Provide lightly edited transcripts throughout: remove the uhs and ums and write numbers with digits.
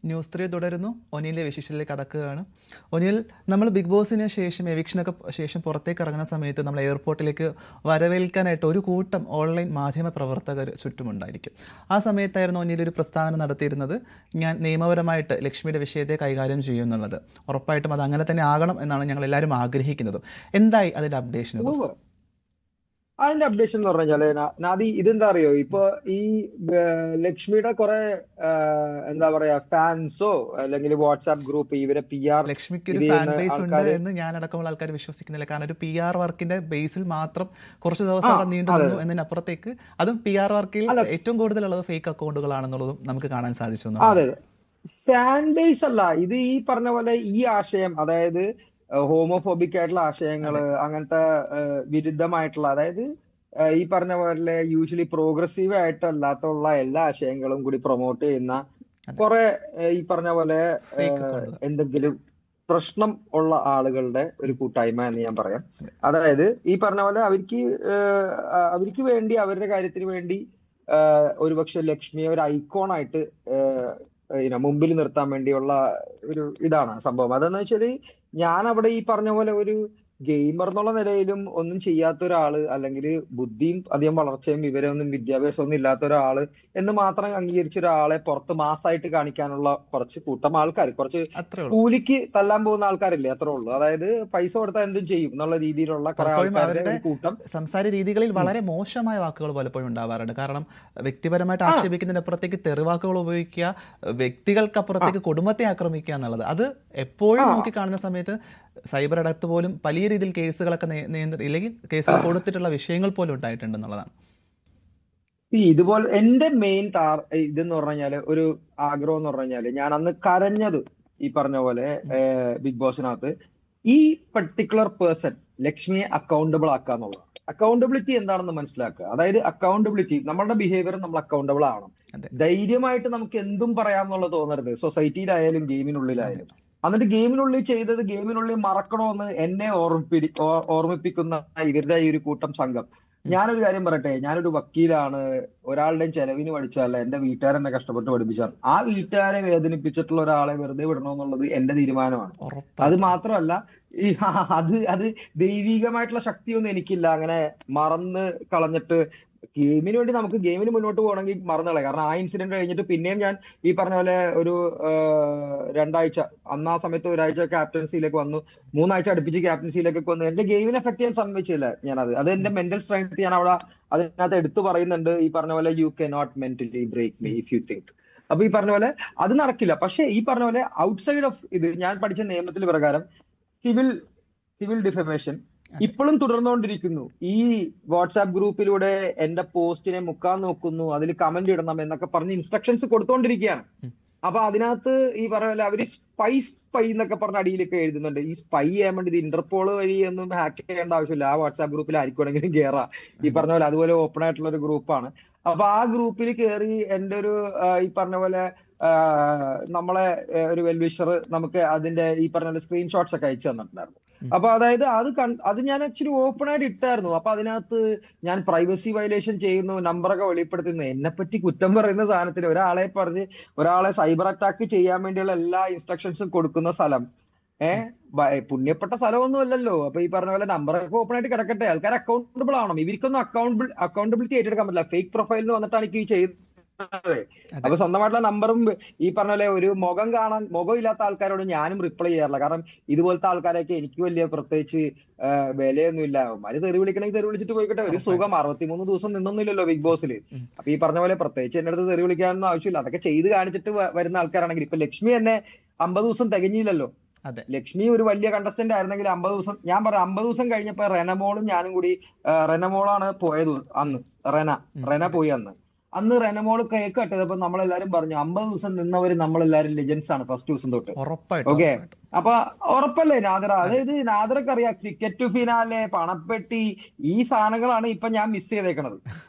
News 3 തുടരുന്നു. ഒനിലിൻ്റെ വിശേഷത്തിലേക്ക് കടക്കുകയാണ്. ഒനിൽ, നമ്മൾ ബിഗ് ബോസിന് ശേഷം എവിക്ഷനൊക്കെ ശേഷം പുറത്തേക്ക് ഇറങ്ങുന്ന സമയത്ത് നമ്മൾ എയർപോർട്ടിലേക്ക് വരവേൽക്കാനായിട്ട് ഒരു കൂട്ടം ഓൺലൈൻ മാധ്യമ പ്രവർത്തകർ ചുറ്റുമുണ്ടായിരിക്കും. ആ സമയത്തായിരുന്നു ഒനിൽ ഒരു പ്രസ്താവന നടത്തിയിരുന്നത്, ഞാൻ നിയമപരമായിട്ട് ലക്ഷ്മിയുടെ വിഷയത്തെ കൈകാര്യം ചെയ്യും എന്നുള്ളത്. ഉറപ്പായിട്ടും അത് അങ്ങനെ തന്നെ ആകണം എന്നാണ് ഞങ്ങൾ എല്ലാവരും ആഗ്രഹിക്കുന്നത്. എന്തായി അതിൻ്റെ അപ്ഡേഷനുകൾ? അതിന്റെ അപ്ഡേഷൻ എന്ന് പറഞ്ഞാല് നാദി, ഇതെന്താ അറിയോ, ഇപ്പൊ ഈ ലക്ഷ്മിയുടെ കുറെ എന്താ പറയാ ഫാൻസോ അല്ലെങ്കിൽ വാട്സാപ്പ് ഗ്രൂപ്പ് ഇവരെ PR ലക്ഷ്മിക്ക് ഒരു ഫാൻ ബേസ് ഉണ്ട് എന്ന് ഞാൻ അടക്കമുള്ള ആൾക്കാർ വിശ്വസിക്കുന്നില്ല. കാരണം ഒരു PR വർക്കിന്റെ ബേസിൽ മാത്രം കുറച്ച് ദിവസം അവിടെ നീണ്ടു നിന്നു എന്നതിനപ്പുറത്തേക്ക് അതും PR വർക്കിൽ ഏറ്റവും കൂടുതലുള്ളത് ഫേക്ക് അക്കൗണ്ടുകളാണെന്നുള്ളതും നമുക്ക് കാണാൻ സാധിച്ചു. അതെ, ഫാൻ ബേസ് അല്ല ഇത്. ഈ പറഞ്ഞ പോലെ ഈ ആശയം, അതായത് ഹോമോഫോബിക് ആയിട്ടുള്ള ആശയങ്ങള്, അങ്ങനത്തെ വിരുദ്ധമായിട്ടുള്ള, അതായത് ഈ പറഞ്ഞ പോലെ യൂഷ്വലി പ്രോഗ്രസീവ് ആയിട്ടല്ലാത്തുള്ള എല്ലാ ആശയങ്ങളും കൂടി പ്രൊമോട്ട് ചെയ്യുന്ന കുറെ ഈ പറഞ്ഞ പോലെ എന്തെങ്കിലും പ്രശ്നം ഉള്ള ആളുകളുടെ ഒരു കൂട്ടായ്മ എന്ന് ഞാൻ പറയാം. അതായത് ഈ പറഞ്ഞ പോലെ അവർക്ക് വേണ്ടി, അവരുടെ കാര്യത്തിന് വേണ്ടി ഒരുപക്ഷെ ലക്ഷ്മിയെ ഒരു ഐക്കോണായിട്ട് മുമ്പിൽ നിർത്താൻ വേണ്ടിയുള്ള ഒരു ഇതാണ് സംഭവം. അതെന്ന് വെച്ചാല്, ഞാൻ അവിടെ ഈ പറഞ്ഞ പോലെ ഒരു ഗെയിമർ എന്നുള്ള നിലയിലും ഒന്നും ചെയ്യാത്ത ഒരാള്, അല്ലെങ്കിൽ ബുദ്ധിയും അധികം വളർച്ചയും വിവരമൊന്നും വിദ്യാഭ്യാസമൊന്നും ഇല്ലാത്ത ഒരാള് എന്ന് മാത്രം അംഗീകരിച്ച ഒരാളെ പുറത്ത് മാസമായിട്ട് കാണിക്കാനുള്ള കുറച്ച് കൂട്ടം ആൾക്കാർ, കുറച്ച് കൂലിക്ക് തല്ലാൻ പോകുന്ന ആൾക്കാരില്ലേ, അത്രേ ഉള്ളൂ. അതായത് പൈസ കൊടുത്താൽ എന്തും ചെയ്യും എന്നുള്ള രീതിയിലുള്ള കുറെ ആൾക്കാരുടെ കൂട്ടം. സംസാര രീതികളിൽ വളരെ മോശമായ വാക്കുകൾ പലപ്പോഴും ഉണ്ടാവാറുണ്ട്. കാരണം വ്യക്തിപരമായിട്ട് ആക്ഷേപിക്കുന്നതിനപ്പുറത്തേക്ക് തെറിവാക്കുകൾ ഉപയോഗിക്കുക, വ്യക്തികൾക്കപ്പുറത്തേക്ക് കുടുംബത്തെ ആക്രമിക്കുക എന്നുള്ളത്, അത് എപ്പോഴും നോക്കി കാണുന്ന സമയത്ത് സൈബർ അടത്ത് പോലും വലിയ രീതിയിൽ കേസുകളൊക്കെ ഇല്ലെങ്കിൽ കേസുകൾ കൊടുത്തിട്ടുള്ള വിഷയങ്ങൾ പോലും ഉണ്ടായിട്ടുണ്ടെന്നുള്ളതാണ്. ഇതുപോലെ എന്റെ മെയിൻ ഇതെന്ന് പറഞ്ഞാല്, ഒരു ആഗ്രഹം എന്ന് പറഞ്ഞാല്, ഞാൻ അന്ന് കരഞ്ഞത് ഈ പറഞ്ഞ പോലെ ബിഗ് ബോസിനകത്ത് ഈ പർട്ടിക്കുലർ പേഴ്സൺ ലക്ഷ്മിയെ അക്കൗണ്ടബിൾ ആക്കുക എന്നുള്ളതാണ്. അക്കൗണ്ടബിലിറ്റി എന്താണെന്ന് മനസ്സിലാക്കുക. അതായത് അക്കൗണ്ടബിലിറ്റി, നമ്മളുടെ ബിഹേവിയർ നമ്മൾ അക്കൗണ്ടബിൾ ആവണം. ധൈര്യമായിട്ട് നമുക്ക് എന്തും പറയാമെന്നുള്ളത് തോന്നരുത്, സൊസൈറ്റിയിലായാലും ഗെയിമിനുള്ളിലായാലും. എന്നിട്ട് ഗെയിമിനുള്ളിൽ ചെയ്തത് ഗെയിമിനുള്ളിൽ മറക്കണമെന്ന് എന്നെ ഓർമ്മിപ്പിക്കുന്ന ഇവരുടെ ഈ ഒരു കൂട്ടം സംഘം. ഞാനൊരു കാര്യം പറയട്ടെ, ഞാനൊരു വക്കീലാണ്. ഒരാളുടെയും ചെലവിന് പഠിച്ചതല്ല, എന്റെ വീട്ടുകാരെന്നെ കഷ്ടപ്പെട്ട് പഠിപ്പിച്ചാണ്. ആ വീട്ടുകാരെ വേദനിപ്പിച്ചിട്ടുള്ള ഒരാളെ വെറുതെ വിടണമെന്നുള്ളത് എന്റെ തീരുമാനമാണ്. അത് മാത്രമല്ല, അത് ദൈവികമായിട്ടുള്ള ശക്തിയൊന്നും എനിക്കില്ല അങ്ങനെ മറന്ന് കളഞ്ഞിട്ട്. ഗെയിമിന് വേണ്ടി നമുക്ക് ഗെയിമിന് മുന്നോട്ട് പോകണമെങ്കിൽ മറന്നുകളെ. കാരണം ആ ഇൻസിഡന്റ് കഴിഞ്ഞിട്ട് പിന്നെയും ഞാൻ ഈ പറഞ്ഞ പോലെ ഒരു 2 ആഴ്ച, അന്ന് ആ സമയത്ത് ഒരാഴ്ച ക്യാപ്റ്റൻസിയിലേക്ക് വന്നു, 3 ആഴ്ച അടുപ്പിച്ച് ക്യാപ്റ്റൻസിയിലേക്ക് വന്നു. എന്റെ ഗെയിമിനെ എഫക്ട് ചെയ്യാൻ സമ്മതിച്ചില്ല ഞാനത്. അത് എന്റെ മെന്റൽ സ്ട്രെങ്ത് ഞാൻ അവിടെ അതിനകത്ത് എടുത്തു പറയുന്നുണ്ട്. ഈ പറഞ്ഞ പോലെ യു കെ not mentally break me if you think. അപ്പൊ ഈ പറഞ്ഞ പോലെ അത് നടക്കില്ല. പക്ഷെ ഈ പറഞ്ഞ പോലെ ഔട്ട്സൈഡ് ഓഫ് ഇത്, ഞാൻ പഠിച്ച നിയമത്തിൽ പ്രകാരം സിവിൽ ഡിഫമേഷൻ ഇപ്പോഴും തുടർന്നുകൊണ്ടിരിക്കുന്നു. ഈ വാട്സാപ്പ് ഗ്രൂപ്പിലൂടെ എന്റെ പോസ്റ്റിനെ മുക്കാൻ നോക്കുന്നു, അതിൽ കമന്റ് ഇടണം എന്നൊക്കെ പറഞ്ഞ് ഇൻസ്ട്രക്ഷൻസ് കൊടുത്തോണ്ടിരിക്കുകയാണ്. അപ്പൊ അതിനകത്ത് ഈ പറഞ്ഞ അവര് സ്പൈ എന്നൊക്കെ പറഞ്ഞ അടിയിലൊക്കെ എഴുതുന്നുണ്ട്. ഈ സ്പൈ ചെയ്യാൻ വേണ്ടി ഇത് ഇന്റർപോൾ വഴി ഒന്നും ഹാക്ക് ചെയ്യേണ്ട ആവശ്യമില്ല. ആ വാട്സാപ്പ് ഗ്രൂപ്പിൽ ആയിരിക്കുമെങ്കിലും കയറാം. ഈ പറഞ്ഞ പോലെ അതുപോലെ ഓപ്പൺ ആയിട്ടുള്ള ഒരു ഗ്രൂപ്പാണ്. അപ്പൊ ആ ഗ്രൂപ്പിൽ കയറി എന്റെ ഒരു ഈ പറഞ്ഞ പോലെ നമ്മളെ ഒരു വെൽവിഷർ നമുക്ക് അതിന്റെ ഈ പറഞ്ഞ സ്ക്രീൻഷോട്ട്സ് ഒക്കെ അയച്ചു തന്നിട്ടുണ്ടായിരുന്നു. അപ്പൊ അതായത് അത് ഞാൻ ആക്ച്വലി ഓപ്പൺ ആയിട്ട് ഇട്ടായിരുന്നു. അപ്പൊ അതിനകത്ത് ഞാൻ പ്രൈവസി വയലേഷൻ ചെയ്യുന്നു, നമ്പറൊക്കെ വെളിപ്പെടുത്തുന്നു, എന്നെപ്പറ്റി കുറ്റം പറയുന്ന സാധനത്തിന് ഒരാളെ സൈബർ അറ്റാക്ക് ചെയ്യാൻ വേണ്ടിയുള്ള എല്ലാ ഇൻസ്ട്രക്ഷൻസും കൊടുക്കുന്ന സ്ഥലം പുണ്യപ്പെട്ട സ്ഥലമൊന്നും അല്ലല്ലോ. അപ്പൊ ഈ പറഞ്ഞ പോലെ നമ്പറൊക്കെ ഓപ്പൺ ആയിട്ട് കിടക്കട്ടെ, ആൾക്കാർ അക്കൗണ്ടബിൾ ആവണം. ഇവർക്കൊന്നും അക്കൗണ്ടബിലിറ്റി ഏറ്റെടുക്കാൻ പറ്റില്ല. ഫേക്ക് പ്രൊഫൈലിൽ വന്നിട്ടാണ് ഈ ചെയ്യുന്നത്. അപ്പൊ സ്വന്തമായിട്ടുള്ള നമ്പറും ഈ പറഞ്ഞ പോലെ ഒരു മുഖം ഇല്ലാത്ത ആൾക്കാരോട് ഞാനും റിപ്ലൈ ചെയ്യാറില്ല. കാരണം ഇതുപോലത്തെ ആൾക്കാരൊക്കെ എനിക്ക് വലിയ പ്രത്യേകിച്ച് വിലയൊന്നുമില്ല. അവന്മാര് തെറി വിളിക്കണമെങ്കിൽ തെറി വിളിച്ചിട്ട് പോയിക്കട്ടെ, ഒരു സുഖം. 63 ദിവസം നിന്നൊന്നുമില്ലല്ലോ ബിഗ് ബോസിൽ. അപ്പൊ ഈ പറഞ്ഞ പോലെ പ്രത്യേകിച്ച് എന്റെ അടുത്ത് തെറി വിളിക്കാനൊന്നും ആവശ്യമില്ല. അതൊക്കെ ചെയ്ത് കാണിച്ചിട്ട് വരുന്ന ആൾക്കാരാണെങ്കിൽ, ഇപ്പൊ ലക്ഷ്മി തന്നെ 50 ദിവസം തികഞ്ഞില്ലല്ലോ. ലക്ഷ്മി ഒരു വലിയ കണ്ടസ്റ്റന്റ് ആയിരുന്നെങ്കിൽ 50 ദിവസം, ഞാൻ പറയാം 50 ദിവസം കഴിഞ്ഞപ്പോ റെനമോളും ഞാനും കൂടി, റെനമോളാണ് പോയത് അന്ന്, റെന പോയി അന്ന് റെനമോള് കേക്ക് കട്ടതപ്പോ നമ്മളെല്ലാരും പറഞ്ഞു 50 ദിവസം നിന്നവര് നമ്മളെല്ലാരും ലെജൻസ് ആണ് ഫസ്റ്റ് ദിവസം തൊട്ട്. ഓക്കെ, അപ്പൊ ഉറപ്പല്ലേ നാദറ? അതായത് നാദറക്ക് അറിയാം ക്രിക്കറ്റ് ഫിനാലെ, പണപ്പെട്ടി, ഈ സാധനങ്ങളാണ് ഇപ്പൊ ഞാൻ മിസ് ചെയ്തേക്കണത്.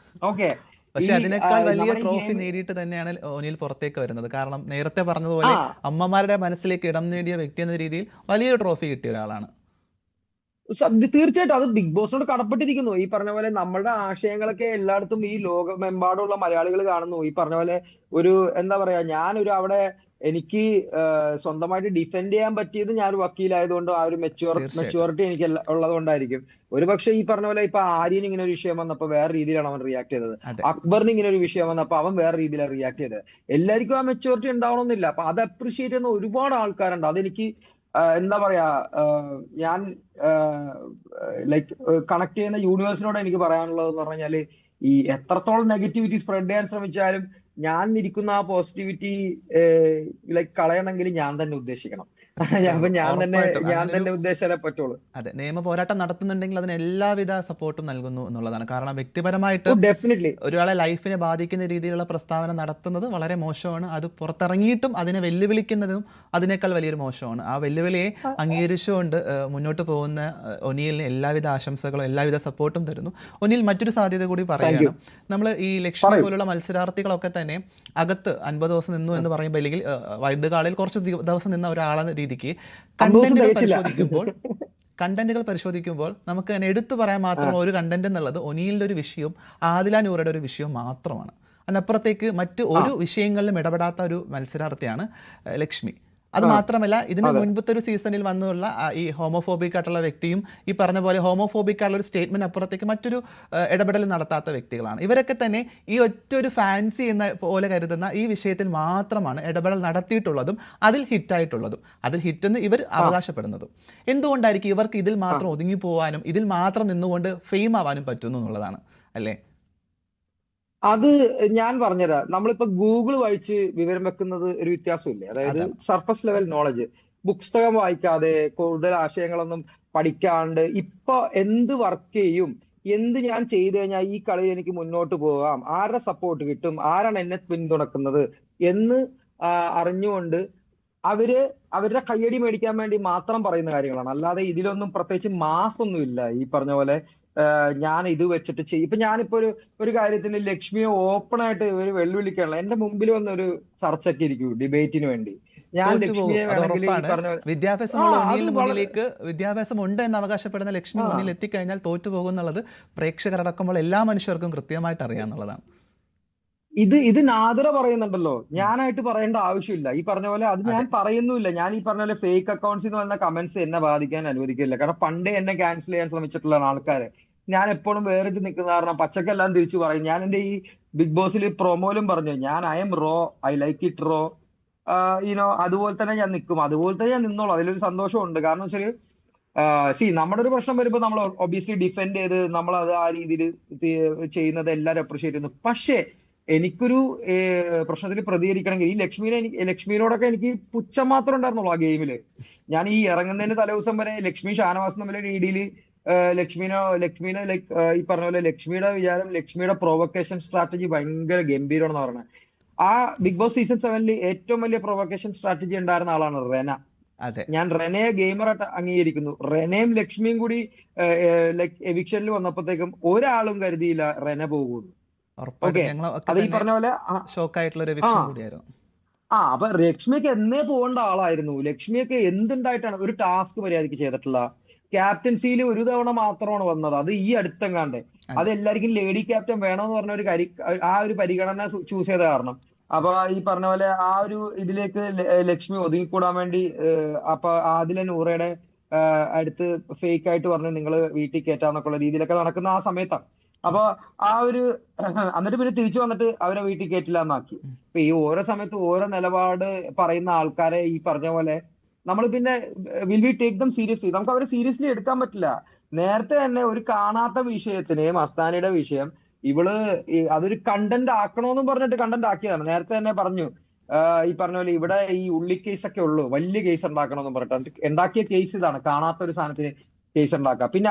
ഓക്കെ, പക്ഷെ അതിനേക്കാൾ വലിയ ട്രോഫി നേടിയിട്ട് തന്നെയാണ് ഒനിൽ പുറത്തേക്ക് വരുന്നത്. കാരണം നേരത്തെ പറഞ്ഞതുപോലെ അമ്മമാരുടെ മനസ്സിലേക്ക് ഇടം നേടിയ വ്യക്തി എന്ന രീതിയിൽ വലിയൊരു ട്രോഫി കിട്ടിയ ഒരാളാണ്. തീർച്ചയായിട്ടും അത് ബിഗ് ബോസിനോട് കടപ്പെട്ടിരിക്കുന്നു. ഈ പറഞ്ഞ പോലെ നമ്മളുടെ ആശയങ്ങളൊക്കെ എല്ലായിടത്തും ഈ ലോകമെമ്പാടുള്ള മലയാളികൾ കാണുന്നു. ഈ പറഞ്ഞ പോലെ ഒരു എന്താ പറയാ, ഞാനൊരു അവിടെ എനിക്ക് സ്വന്തമായിട്ട് ഡിഫെൻഡ് ചെയ്യാൻ പറ്റിയത് ഞാൻ ഒരു വക്കീലായതുകൊണ്ടും ആ ഒരു തീർച്ചയായിട്ടും. മെച്യൂരിറ്റി എനിക്ക് ഉള്ളത് കൊണ്ടായിരിക്കും. ഒരുപക്ഷെ ഈ പറഞ്ഞ പോലെ ഇപ്പൊ ആര്യൻ ഇങ്ങനെ ഒരു വിഷയം വന്നപ്പോ വേറെ രീതിയിലാണ് അവൻ റിയാക്ട് ചെയ്തത്. അതെ അക്ബറിന് ഇങ്ങനെ ഒരു വിഷയം വന്നപ്പോ അവൻ വേറെ രീതിയിലാണ് റിയാക്ട് ചെയ്തത്. എല്ലാവർക്കും ആ മെച്യൂരിറ്റി ഉണ്ടാവണമെന്നില്ല. അപ്പൊ അത് അപ്രീഷിയേറ്റ് ചെയ്യുന്ന ഒരുപാട് ആൾക്കാരുണ്ട്. അതെനിക്ക് എന്താ പറയാ, ഞാൻ ലൈക്ക് കണക്ട് ചെയ്യുന്ന യൂണിവേഴ്സിനോട് എനിക്ക് പറയാനുള്ളത് എന്ന് പറഞ്ഞാല്, ഈ എത്രത്തോളം നെഗറ്റിവിറ്റി സ്പ്രെഡ് ചെയ്യാൻ ശ്രമിച്ചാലും ഞാൻ ഇരിക്കുന്ന ആ പോസിറ്റിവിറ്റി ലൈക്ക് കളയണമെങ്കിൽ ഞാൻ തന്നെ ഉദ്ദേശിക്കണം. അത്രേ അപ്പൊ ഉള്ളൂ. ഞാൻ ഉറപ്പായിട്ടും അങ്ങനൊരു തന്നെ ഉദ്ദേശിച്ചാലേ പറ്റുള്ളൂ. അതെ നിയമ പോരാട്ടം നടത്തുന്നുണ്ടെങ്കിൽ അതിന് എല്ലാവിധ സപ്പോർട്ടും നൽകുന്നു എന്നുള്ളതാണ്. കാരണം വ്യക്തിപരമായിട്ട് ഡെഫിനറ്റ്ലി. ഒരാളെ ലൈഫിനെ ബാധിക്കുന്ന രീതിയിലുള്ള പ്രസ്താവന നടത്തുന്നത് വളരെ മോശമാണ്. അത് പുറത്തിറങ്ങിയിട്ടും അതിനെ വെല്ലുവിളിക്കുന്നതും അതിനേക്കാൾ വലിയൊരു മോശമാണ്. ആ വെല്ലുവിളിയെ അംഗീകരിച്ചുകൊണ്ട് മുന്നോട്ട് പോകുന്ന ഒനിയലിന് എല്ലാവിധ ആശംസകളും എല്ലാവിധ സപ്പോർട്ടും തരുന്നു. ഒനിയൽ മറ്റൊരു സാധ്യത കൂടി പറയുകയാണ്. നമ്മൾ ഈ ലക്ഷ്മി പോലുള്ള മത്സരാർത്ഥികളൊക്കെ തന്നെ അകത്ത് 50 ദിവസം നിന്നു എന്ന് പറയുമ്പോൾ, അല്ലെങ്കിൽ വൈൽഡ് കാർഡിൽ കുറച്ച് ദിവസം നിന്ന ഒരാളെന്ന രീതിക്ക് കണ്ടന്റുകൾ പരിശോധിക്കുമ്പോൾ നമുക്ക് തന്നെ എടുത്തു പറയാൻ മാത്രം ഒരു കണ്ടന്റ് എന്നുള്ളത് ഒനിയലിന്റെ ഒരു വിഷയവും ആദില നൂറയുടെ ഒരു വിഷയവും മാത്രമാണ്. അതിനപ്പുറത്തേക്ക് മറ്റ് ഒരു വിഷയങ്ങളിലും ഇടപെടാത്ത ഒരു മത്സരാർത്ഥിയാണ് ലക്ഷ്മി. അത് മാത്രമല്ല, ഇതിന് മുൻപത്തെ ഒരു സീസണിൽ വന്നുള്ള ഈ ഹോമോഫോബിക് ആയിട്ടുള്ള വ്യക്തിയും ഈ പറഞ്ഞ പോലെ ഹോമോഫോബിക് ആയിട്ടുള്ള ഒരു സ്റ്റേറ്റ്മെന്റ് അപ്പുറത്തേക്ക് മറ്റൊരു ഇടപെടൽ നടത്താത്ത വ്യക്തികളാണ്. ഇവരൊക്കെ തന്നെ ഈ ഒറ്റൊരു ഫാൻസി എന്ന പോലെ കരുതുന്ന ഈ വിഷയത്തിൽ മാത്രമാണ് ഇടപെടൽ നടത്തിയിട്ടുള്ളതും അതിൽ ഹിറ്റായിട്ടുള്ളതും, അതിൽ ഹിറ്റെന്ന് ഇവർ അവകാശപ്പെടുന്നതും. എന്തുകൊണ്ടായിരിക്കും ഇവർക്ക് ഇതിൽ മാത്രം ഒതുങ്ങി പോകാനും ഇതിൽ മാത്രം നിന്നുകൊണ്ട് ഫെയിം ആവാനും പറ്റുന്നു എന്നുള്ളതാണ് അല്ലേ? അത് ഞാൻ പറഞ്ഞുതരാം. നമ്മളിപ്പോ ഗൂഗിൾ വായിച്ച് വിവരം വെക്കുന്നത് ഒരു വ്യത്യാസമില്ലേ? അതായത് സർഫസ് ലെവൽ നോളജ്, പുസ്തകം വായിക്കാതെ കൂടുതൽ ആശയങ്ങളൊന്നും പഠിക്കാണ്ട് ഇപ്പൊ എന്ത് വർക്ക് ചെയ്യും, എന്ത് ഞാൻ ചെയ്തു കഴിഞ്ഞാൽ ഈ കളിയിൽ എനിക്ക് മുന്നോട്ട് പോകാം, ആരുടെ സപ്പോർട്ട് കിട്ടും, ആരാണ് എന്നെ പിന്തുണക്കുന്നത് എന്ന് അറിഞ്ഞുകൊണ്ട് അവരുടെ കയ്യടി മേടിക്കാൻ വേണ്ടി മാത്രം പറയുന്ന കാര്യങ്ങളാണ്. അല്ലാതെ ഇതിലൊന്നും പ്രത്യേകിച്ച് മാസ് ഒന്നും ഇല്ല. ഈ പറഞ്ഞ പോലെ ഞാൻ ഇത് വെച്ചിട്ട് ചെയ്യും. ഇപ്പൊ ഞാനിപ്പോ ഒരു കാര്യത്തിന് ലക്ഷ്മിയെ ഓപ്പൺ ആയിട്ട് ഒരു വെല്ലുവിളിക്കാനുള്ള എന്റെ മുമ്പിൽ വന്ന ഒരു ചർച്ചയ്ക്ക് ഇരിക്കൂ ഡിബേറ്റിന് വേണ്ടി, ഞാൻ ലക്ഷ്മിയെ വേണമെങ്കിൽ പറഞ്ഞ വിദ്യാഭ്യാസം ഉണ്ട് എന്ന് അവകാശപ്പെടുന്ന ലക്ഷ്മി മുന്നിൽ എത്തിക്കഴിഞ്ഞാൽ തോറ്റുപോകും എന്നുള്ളത് പ്രേക്ഷകരടക്കമുള്ള എല്ലാ മനുഷ്യർക്കും കൃത്യമായിട്ട് അറിയാന്നുള്ളതാണ്. ഇത് നാദിറ പറയുന്നുണ്ടല്ലോ, ഞാനായിട്ട് പറയേണ്ട ആവശ്യമില്ല. ഈ പറഞ്ഞ പോലെ അത് ഞാൻ പറയുന്നില്ല. ഞാൻ ഈ പറഞ്ഞ പോലെ ഫേക്ക് അക്കൗണ്ട്സിൽ നിന്ന് വന്ന കമന്റ്സ് എന്നെ ബാധിക്കാൻ അനുവദിക്കില്ല. കാരണം പണ്ടേ എന്നെ ക്യാൻസൽ ചെയ്യാൻ ശ്രമിച്ചിട്ടുള്ള ആൾക്കാരെ ഞാൻ എപ്പോഴും വേറിട്ട് നിൽക്കുന്ന കാരണം പച്ചക്കെല്ലാം തിരിച്ചു പറയും. ഞാൻ എന്റെ ഈ ബിഗ് ബോസിൽ പ്രൊമോയിലും പറഞ്ഞു, ഞാൻ I am raw, I like it raw, അതുപോലെ തന്നെ ഞാൻ നിൽക്കും, അതുപോലെ തന്നെ ഞാൻ നിന്നോളൂ. അതിലൊരു സന്തോഷമുണ്ട്. കാരണം വെച്ചാൽ നമ്മുടെ ഒരു പ്രശ്നം വരുമ്പോൾ നമ്മൾ ഒബിയസ്ലി ഡിഫെൻഡ് ചെയ്ത് നമ്മൾ അത് ആ രീതിയിൽ ചെയ്യുന്നത് എല്ലാവരും അപ്രീഷിയേറ്റ് ചെയ്യുന്നു. പക്ഷേ എനിക്കൊരു പ്രശ്നത്തിൽ പ്രതികരിക്കണമെങ്കിൽ ഈ ലക്ഷ്മിയോടൊക്കെ എനിക്ക് പുച്ഛം മാത്രമേ ഉണ്ടായിരുന്നുള്ളൂ ആ ഗെയിമില്. ഞാൻ ഈ ഇറങ്ങുന്നതിന് തലേദിവസം വരെ ലക്ഷ്മി ഷാനവാസും തമ്മിലുള്ള രീതിയിൽ ലക്ഷ്മിനെ ലൈക്ക് ഈ പറഞ്ഞ പോലെ ലക്ഷ്മിയുടെ വിചാരം, ലക്ഷ്മിയുടെ പ്രൊവക്കേഷൻ സ്ട്രാറ്റജി ഭയങ്കര ഗംഭീരമാണെന്ന് പറഞ്ഞത്. ആ ബിഗ് ബോസ് സീസൺ 7 ഏറ്റവും വലിയ പ്രൊവക്കേഷൻ സ്ട്രാറ്റജി ഉണ്ടായിരുന്ന ആളാണ് റെന. ഞാൻ റെനയെ ഗെയിമറായിട്ട് അംഗീകരിക്കുന്നു. റെനയും ലക്ഷ്മിയും കൂടി ലൈക്ക് എവിക്ഷനിൽ വന്നപ്പോഴത്തേക്കും ഒരാളും കരുതിയില്ല റെന പോകുന്നു. അത് ഈ പറഞ്ഞ പോലെ അപ്പൊ ലക്ഷ്മിയൊക്കെ എന്നേ പോകേണ്ട ആളായിരുന്നു. ലക്ഷ്മിയൊക്കെ എന്തുണ്ടായിട്ടാണ് ഒരു ടാസ്ക് മര്യാദയ്ക്ക് ചെയ്തിട്ടുള്ള, ക്യാപ്റ്റൻസിയിൽ ഒരു തവണ മാത്രമാണ് വന്നത്, അത് ഈ അടുത്തെങ്ങാണ്ട്. അത് എല്ലാവർക്കും ലേഡി ക്യാപ്റ്റൻ വേണമെന്ന് പറഞ്ഞ ആ ഒരു പരിഗണന ചൂസ് ചെയ്ത കാരണം. അപ്പൊ ഈ പറഞ്ഞ പോലെ ആ ഒരു ഇതിലേക്ക് ലക്ഷ്മി ഒതുങ്ങിക്കൂടാൻ വേണ്ടി അപ്പൊ ആദില നൂറയുടെ അടുത്ത് ഫേക്ക് ആയിട്ട് പറഞ്ഞു നിങ്ങൾ വീട്ടിൽ കയറ്റാന്നൊക്കെയുള്ള രീതിയിലൊക്കെ നടക്കുന്ന ആ സമയത്താണ്. അപ്പൊ ആ ഒരു എന്നിട്ട് പിന്നെ തിരിച്ചു വന്നിട്ട് അവരെ വീട്ടിൽ കയറ്റില്ല എന്നാക്കി. ഇപ്പൊ ഈ ഓരോ സമയത്ത് ഓരോ നിലപാട് പറയുന്ന ആൾക്കാരെ ഈ പറഞ്ഞ പോലെ നമ്മൾ പിന്നെ will we take them seriously? നമുക്ക് അവരെ സീരിയസ്ലി എടുക്കാൻ പറ്റില്ല. നേരത്തെ തന്നെ ഒരു കാണാത്ത വിഷയത്തിന് മസ്താനിയുടെ വിഷയം അതൊരു കണ്ടന്റ് ആക്കണമെന്നും പറഞ്ഞിട്ട് കണ്ടന്റ് ആക്കിയതാണ്. നേരത്തെ തന്നെ പറഞ്ഞു ഈ പറഞ്ഞ പോലെ ഇവിടെ ഈ ഉള്ളി കേസൊക്കെ ഉള്ളൂ, വലിയ കേസ് ഉണ്ടാക്കണമെന്നും പറഞ്ഞിട്ട് ഉണ്ടാക്കിയ കേസ് ഇതാണ്, കാണാത്ത ഒരു സാധനത്തിന് കേസ് ഉണ്ടാക്കുക. പിന്നെ